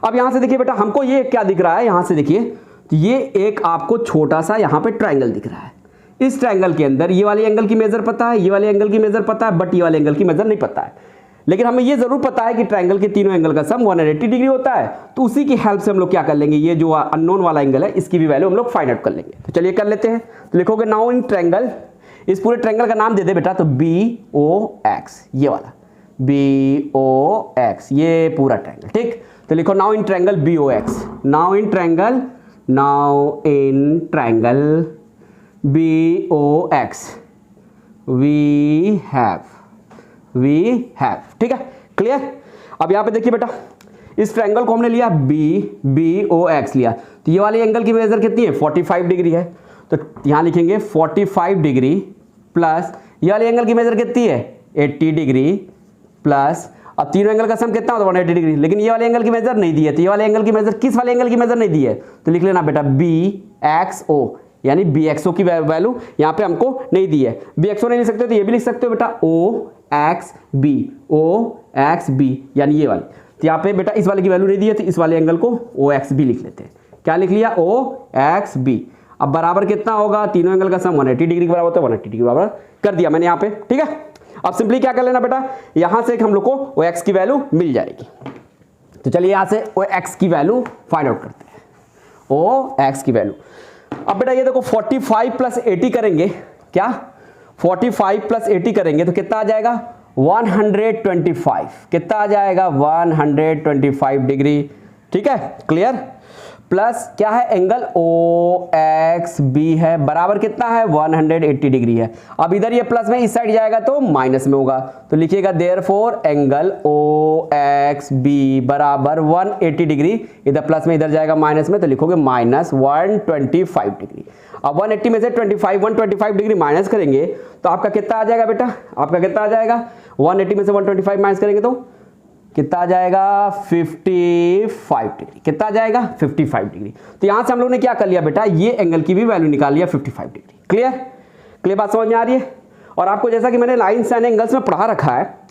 A: अब यहां से देखिए बेटा हमको ये क्या दिख रहा है, यहां से देखिए तो ये एक आपको छोटा सा यहां पे ट्रायंगल दिख रहा है। इस ट्रायंगल के अंदर ये वाले एंगल की मेजर पता है, ये वाले एंगल की मेजर पता है, बट ये वाले एंगल की मेजर नहीं पता है। लेकिन हमें ये जरूर पता है कि ट्रायंगल के तीनों एंगल का सम 180 डिग्री होता है। तो उसी की हेल्प से हम लोग क्या कर लेंगे, ये जो अननोन वाला एंगल है इसकी भी वैल्यू हम लोग फाइंड आउट कर लेंगे। तो चलिए कर लेते हैं। तो लिखोगे नाउ इन ट्रायंगल, इस पूरे ट्रायंगल का नाम दे दे बेटा, तो BOX, ये वाला BOX, ये पूरा ट्रायंगल। ठीक, तो लिखो now in triangle BOX, now in triangle BOX we have. ठीक है, क्लियर। अब यहां पे देखिए बेटा इस ट्रायंगल को हमने लिया BOX लिया, तो ये वाले एंगल की मेजर कितनी है 45 डिग्री है। तो यहां लिखेंगे 45 डिग्री प्लस ये वाले एंगल की मेजर कितनी है 80 डिग्री प्लस, अब तीनों एंगल का सम कितना होता है 180 डिग्री। लेकिन ये वाले एंगल की मेजर नहीं दी है, तो ये वाले एंगल की मेजर किस वाले एंगल की मेजर नहीं दी है, तो लिख लेना बेटा BXO यानी BXO की वैल्यू यहाँ पे हमको नहीं दी है। BXO नहीं लिख सकते तो ये भी लिख सकते हो बेटा OXB यानी ये वाली। तो यहाँ पे बेटा इस वाले की वैल्यू नहीं दी है तो इस वाले एंगल को OXB लिख लेते हैं। क्या लिख लिया OXB। अब बराबर कितना होगा, तीनों एंगल का सम 180 डिग्री के बराबर होता है, 180 डिग्री बराबर कर दिया मैंने यहाँ पे। ठीक है, अब सिंपली क्या कर लेना बेटा, यहां से हम लोग को OX की वैल्यू मिल जाएगी। तो चलिए यहां से OX की वैल्यू फाइंड आउट करते हैं, OX की वैल्यू। अब बेटा ये देखो 45 प्लस 80 करेंगे, क्या 45 प्लस 80 करेंगे तो कितना आ जाएगा 125, कितना आ जाएगा 125 डिग्री। ठीक है, क्लियर। प्लस क्या है एंगल OXB है, बराबर कितना है 180 डिग्री है। अब इधर ये प्लस में इस साइड जाएगा तो माइनस में होगा, तो लिखिएगा देयरफॉर एंगल OXB बराबर 180 डिग्री, इधर प्लस में इधर जाएगा माइनस में, तो लिखोगे माइनस 125 डिग्री। अब 180 में से 125 डिग्री माइनस करेंगे तो आपका कितना आ जाएगा बेटा, आपका कितना आ जाएगा 180 में से 125 माइनस करेंगे तो कितना आ जाएगा 55 डिग्री, कितना आ जाएगा 55 डिग्री। तो यहां से हम लोग ने क्या कर लिया बेटा, ये एंगल की भी वैल्यू निकाल लिया 55 डिग्री। क्लियर, क्लियर बात समझ में आ रही है। और आपको जैसा कि मैंने लाइन्स एंड एंगल्स में पढ़ा रखा है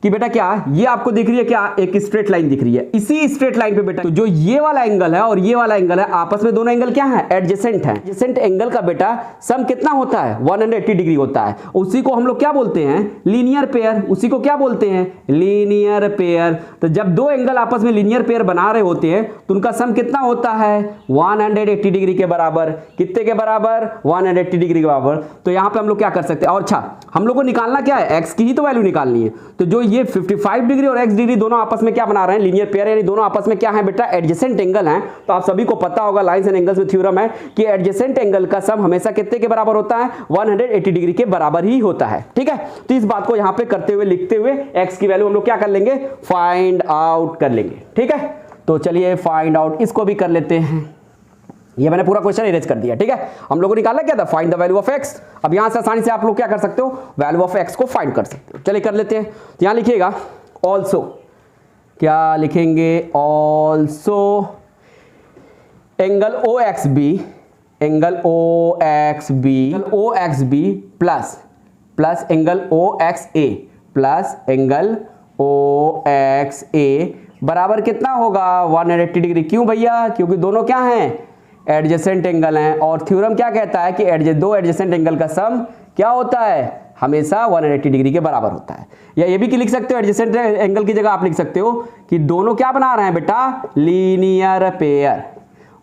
A: कि बेटा क्या ये आपको दिख रही है, क्या एक स्ट्रेट लाइन दिख रही है, इसी स्ट्रेट लाइन पे बेटा तो जो ये वाला एंगल है और ये वाला एंगल है आपस में दोनों एंगल क्या है एडजेसेंट है। एडजेसेंट एंगल का बेटा सम कितना होता है 180 डिग्री होता है, उसी को हम लोग क्या बोलते हैं लीनियर पेयर, उसी को क्या बोलते हैं लीनियर पेयर। तो जब दो एंगल आपस में लीनियर पेयर बना रहे होते हैं तो उनका सम कितना होता है 180 डिग्री के बराबर। कितने के बराबर 180 डिग्री के बराबर। तो यहां पे हम लोग क्या कर सकते हैं, और अच्छा हम लोग को निकालना क्या है एक्स की ही तो वैल्यू निकालनी है। तो जो ये 55 डिग्री और x डिग्री दोनों आपस में क्या बना रहे हैं लीनियर पेयर, यानी दोनों आपस में क्या है बेटा एडजेसेंट एंगल हैं। तो आप सभी को पता होगा लाइंस एंड एंगल्स में थ्योरम है कि एडजेसेंट एंगल का सम हमेशा कितने के बराबर होता है 180 डिग्री के बराबर ही होता है। ठीक है, तो इस बात को यहां पे करते हुए लिखते हुए x की वैल्यू हम लोग क्या कर लेंगे फाइंड आउट कर लेंगे। ठीक है, तो चलिए फाइंड आउट इसको भी कर लेते हैं। ये मैंने पूरा क्वेश्चन इरेज कर दिया। ठीक है, हम लोगों ने निकाला क्या था find the value of x। अब यहां से आसानी से आप लोग क्या कर सकते हो वैल्यू ऑफ x को फाइंड कर सकते हो। चलिए कर लेते हैं। तो यहां लिखिएगा ऑल्सो, क्या लिखेंगे also angle OXB, angle OXB plus angle OXA plus angle OXA बराबर कितना होगा 180 डिग्री। क्यों भैया, क्योंकि दोनों क्या हैं एडजेसेंट एंगल हैं और थ्योरम क्या कहता है कि दो एडजेसेंट एंगल का सम क्या होता है हमेशा 180 डिग्री के बराबर होता है। या ये भी कि लिख सकते हो एडजेसेंट एंगल की जगह आप लिख सकते हो कि दोनों क्या बना रहे हैं बेटा लीनियर पेयर।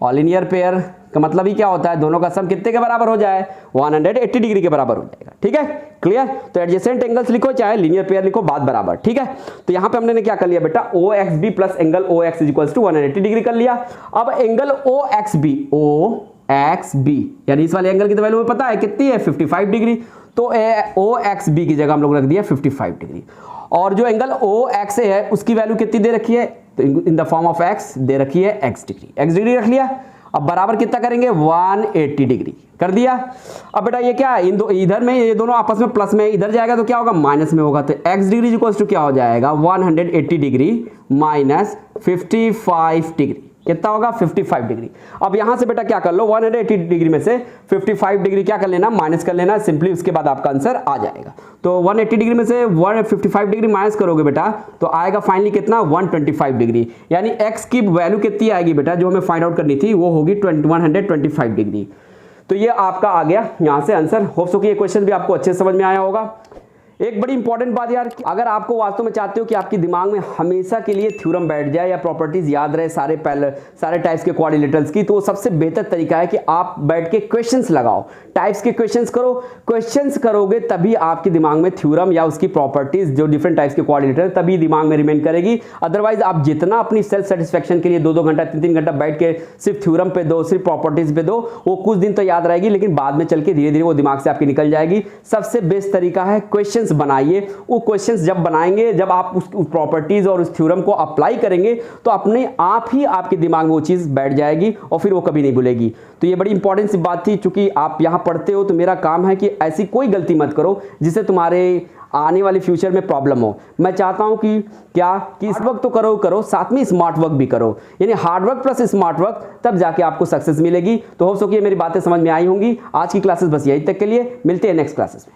A: और लीनियर पेयर का मतलब ही क्या होता है, दोनों का सम कितने के बराबर हो जाए, 180 डिग्री के बराबर हो जाएगा। ठीक है, क्लियर। तो एडजेसेंट एंगल्स लिखो चाहे लीनियर पेयर लिखो, बात बराबर। ठीक है, तो यहां पे हमने क्या कर लिया बेटा, OXB plus angle OX equals to 180 degree कर लिया। अब एंगल OXB यानी इस वाले एंगल की तो वैल्यू पता है कितनी है, 55 डिग्री। तो OXB की जगह हम लोग रख दिया 55 डिग्री। और जो एंगल OXA है उसकी वैल्यू कितनी दे रखी है, तो in the form of x दे रखी है x डिग्री रख लिया। अब बराबर कितना करेंगे, 180 डिग्री कर दिया। अब बेटा ये क्या है, इधर में ये दोनों आपस में प्लस में, इधर जाएगा तो क्या होगा, माइनस में होगा। तो x डिग्री इक्वल्स टू क्या हो जाएगा, 180 डिग्री माइनस 55 डिग्री, कितना होगा, 55 डिग्री। अब यहां से बेटा क्या कर लो, 180 डिग्री में से 55 डिग्री क्या कर लेना, माइनस कर लेना सिंपली, उसके बाद आपका आंसर आ जाएगा। तो 180 डिग्री में से 155 डिग्री माइनस करोगे बेटा तो आएगा फाइनली कितना, 125 डिग्री। यानी x की वैल्यू कितनी आएगी बेटा, जो हमें फाइंड आउट करनी थी, वो होगी 125 डिग्री। तो ये आपका आ गया यहां से आंसर। होप सो कि ये क्वेश्चन भी आपको अच्छे समझ में आया होगा। एक बड़ी इंपॉर्टेंट बात यार, अगर आपको वास्तव में चाहते हो कि आपके दिमाग में हमेशा के लिए थ्योरम बैठ जाए या प्रॉपर्टीज याद रहे सारे टाइप्स के क्वाड्रिलेटरल्स की, तो सबसे बेहतर तरीका है कि आप बैठ के क्वेश्चंस लगाओ, टाइप्स के क्वेश्चंस करो। क्वेश्चंस करोगे तभी आपके दिमाग में थ्योरम या उसकी प्रॉपर्टीज जो डिफरेंट टाइप्स के क्वाड्रिलेटर तभी दिमाग में रिमेन करेगी। अदरवाइज आप जितना अपनी सेल्फ सेटिस्फेक्शन के लिए 2-2 घंटा 3-3 घंटा बैठ के सिर्फ थ्योरम पे दो, सिर्फ प्रॉपर्टीज पे दो, वो कुछ दिन तो याद रहेगी लेकिन बाद में चल के धीरे धीरे वो दिमाग से आपकी निकल जाएगी। सबसे बेस्ट तरीका है क्वेश्चंस बनाइए। वो क्वेश्चंस जब बनाएंगे, जब आप उस प्रॉपर्टीज और उस थ्योरम को अप्लाई करेंगे तो अपने आप ही आपके दिमाग में वो चीज बैठ जाएगी और फिर वो कभी नहीं भूलेगी। तो ये बड़ी इंपॉर्टेंट सी बात थी। चूंकि आप यहां पढ़ते हो तो मेरा काम है कि ऐसी कोई गलती मत करो जिससे तुम्हारे आने वाले फ्यूचर में प्रॉब्लम हो। मैं चाहता हूं कि इस वक्त तो करो साथ में स्मार्ट वर्क भी करो, यानी hard work plus smart work, तब जाके आपको सक्सेस मिलेगी। तो होप सो कि ये मेरी बातें समझ में आई होंगी। आज की क्लासेस बस यही तक के लिए, मिलते हैं नेक्स्ट क्लासेस में।